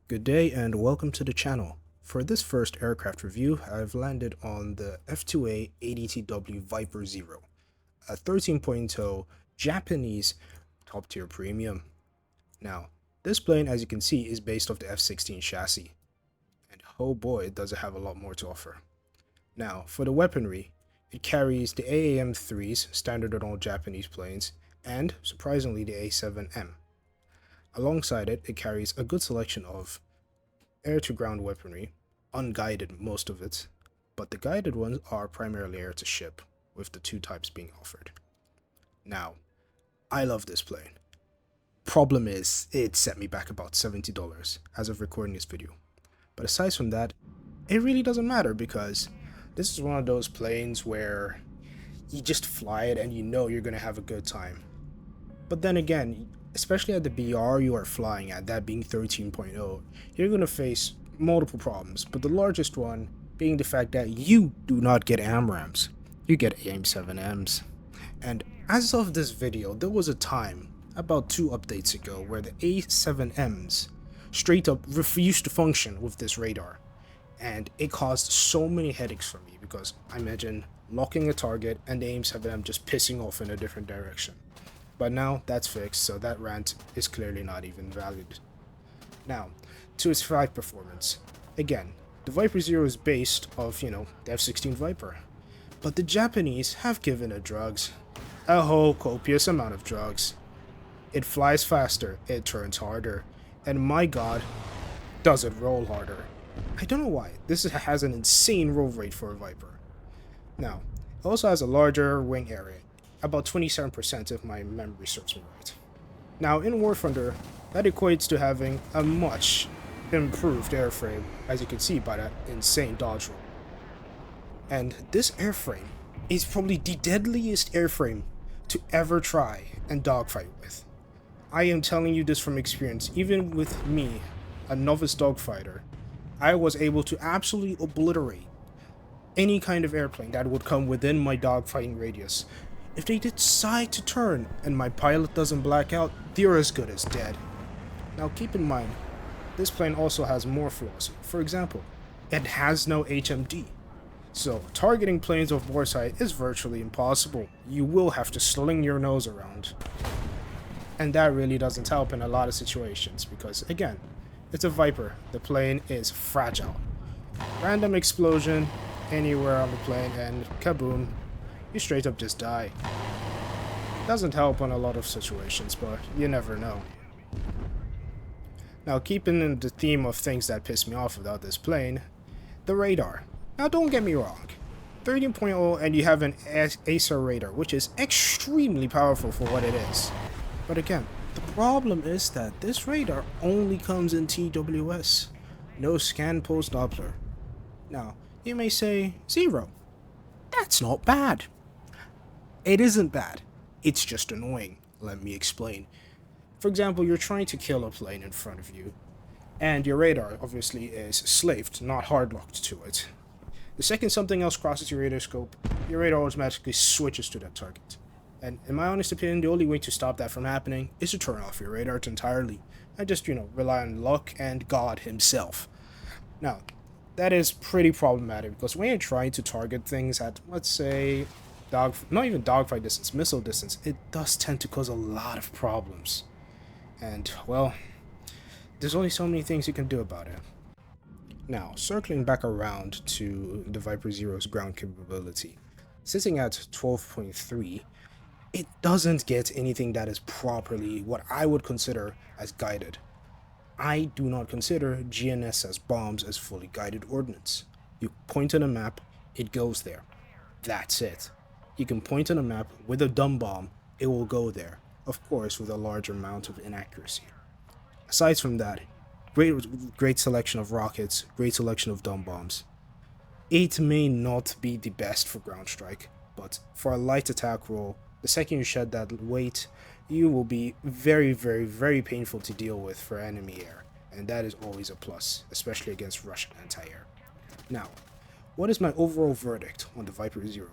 Good day and welcome to the channel. For this first aircraft review, I've landed on the F-2A ADTW Viper Zero, a 13.0 Japanese top-tier premium. Now, this plane, as you can see, is based off the F-16 chassis, and oh boy, does it have a lot more to offer. Now, for the weaponry, it carries the AAM-3s, standard on all Japanese planes, and, surprisingly, the A7M. Alongside it, it carries a good selection of air-to-ground weaponry, unguided most of it, but the guided ones are primarily air-to-ship, with the two types being offered. Now, I love this plane. Problem is, it set me back about $70 as of recording this video. But aside from that, it really doesn't matter because this is one of those planes where you just fly it and you know you're going to have a good time. But then again, especially at the BR you are flying at, that being 13.0, you're going to face multiple problems, but the largest one being the fact that you do not get AMRAAMs, you get AIM-7Ms. And as of this video, there was a time, about 2 updates ago, where the A7Ms straight up refused to function with this radar, and it caused so many headaches for me because I imagine locking a target and the AIM-7M just pissing off in a different direction. But now that's fixed, so that rant is clearly not even valid. Now, to its flight performance. Again, the Viper Zero is based off, the F-16 Viper. But the Japanese have given it drugs. A whole copious amount of drugs. It flies faster, it turns harder, and my god, does it roll harder. I don't know why, this has an insane roll rate for a Viper. Now, it also has a larger wing area, about 27% if my memory serves me right. Now in Warthunder, that equates to having a much improved airframe, as you can see by that insane dodge roll. And this airframe is probably the deadliest airframe to ever try and dogfight with. I am telling you this from experience. Even with me, a novice dogfighter, I was able to absolutely obliterate any kind of airplane that would come within my dogfighting radius. If they decide to turn and my pilot doesn't black out, they're as good as dead. Now keep in mind, this plane also has more flaws. For example, it has no HMD. So targeting planes of boresight is virtually impossible. You will have to sling your nose around. And that really doesn't help in a lot of situations because, again, it's a Viper. The plane is fragile. Random explosion anywhere on the plane and kaboom, you straight up just die. Doesn't help on a lot of situations, but you never know. Now, keeping in the theme of things that piss me off about this plane, the radar. Now, don't get me wrong. 13.0 and you have an ASA radar, which is extremely powerful for what it is. But again, the problem is that this radar only comes in TWS. No scan pulse Doppler. Now, you may say, 0. That's not bad. It isn't bad. It's just annoying. Let me explain. For example, you're trying to kill a plane in front of you, and your radar obviously is slaved, not hard-locked to it. The second something else crosses your radar scope, your radar automatically switches to that target. And in my honest opinion, the only way to stop that from happening is to turn off your radar entirely, and just, rely on luck and God himself. Now, that is pretty problematic because when you're trying to target things at, let's say, not even dogfight distance, missile distance, it does tend to cause a lot of problems. And, well, there's only so many things you can do about it. Now, circling back around to the Viper Zero's ground capability, sitting at 12.3, it doesn't get anything that is properly what I would consider as guided. I do not consider GNSS bombs as fully guided ordnance. You point on a map, it goes there. That's it. You can point on a map with a dumb bomb, it will go there, of course with a large amount of inaccuracy. Aside from that, great selection of rockets, great selection of dumb bombs. It may not be the best for ground strike, but for a light attack role, the second you shed that weight, you will be very, very, very painful to deal with for enemy air, and that is always a plus, especially against Russian anti-air. Now, what is my overall verdict on the Viper Zero?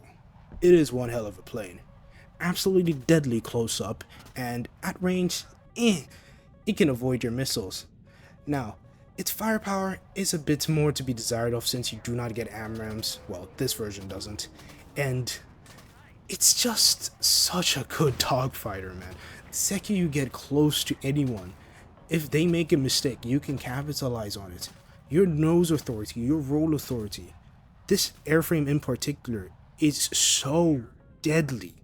It is one hell of a plane. Absolutely deadly close up, and at range, it can avoid your missiles. Now, Its firepower is a bit more to be desired of since you do not get AMRAMs. Well, this version doesn't. And it's just such a good dogfighter, man. The second you get close to anyone, if they make a mistake, you can capitalize on it. Your nose authority, your roll authority, this airframe in particular is so deadly.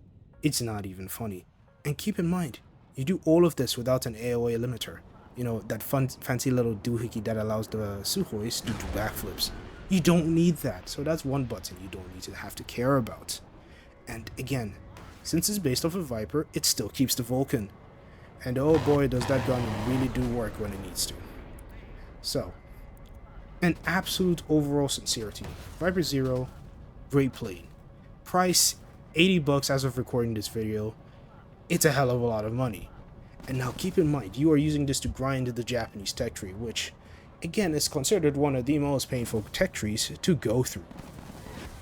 It's not even funny. And keep in mind, you do all of this without an AOA limiter. You know, that fancy little doohickey that allows the Suhois to do backflips. You don't need that, so that's one button you don't need to have to care about. And again, since it's based off a Viper, it still keeps the Vulcan. And oh boy, does that gun really do work when it needs to. So, an absolute overall sincerity. Viper Zero, great plane. Price, $80 as of recording this video. It's a hell of a lot of money. And now keep in mind, you are using this to grind the Japanese tech tree, which, again, is considered one of the most painful tech trees to go through.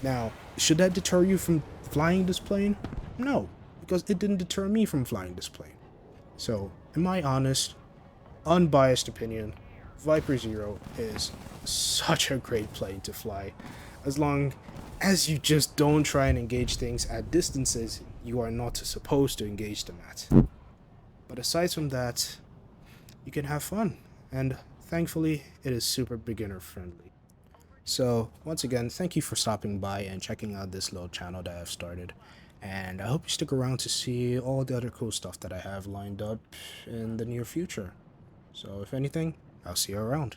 Now, should that deter you from flying this plane? No, because it didn't deter me from flying this plane. So, in my honest, unbiased opinion, Viper Zero is such a great plane to fly, as long as you just don't try and engage things at distances you are not supposed to engage them at. But aside from that, you can have fun, and thankfully, it is super beginner friendly. So, once again, thank you for stopping by and checking out this little channel that I've started. And I hope you stick around to see all the other cool stuff that I have lined up in the near future. So, if anything, I'll see you around.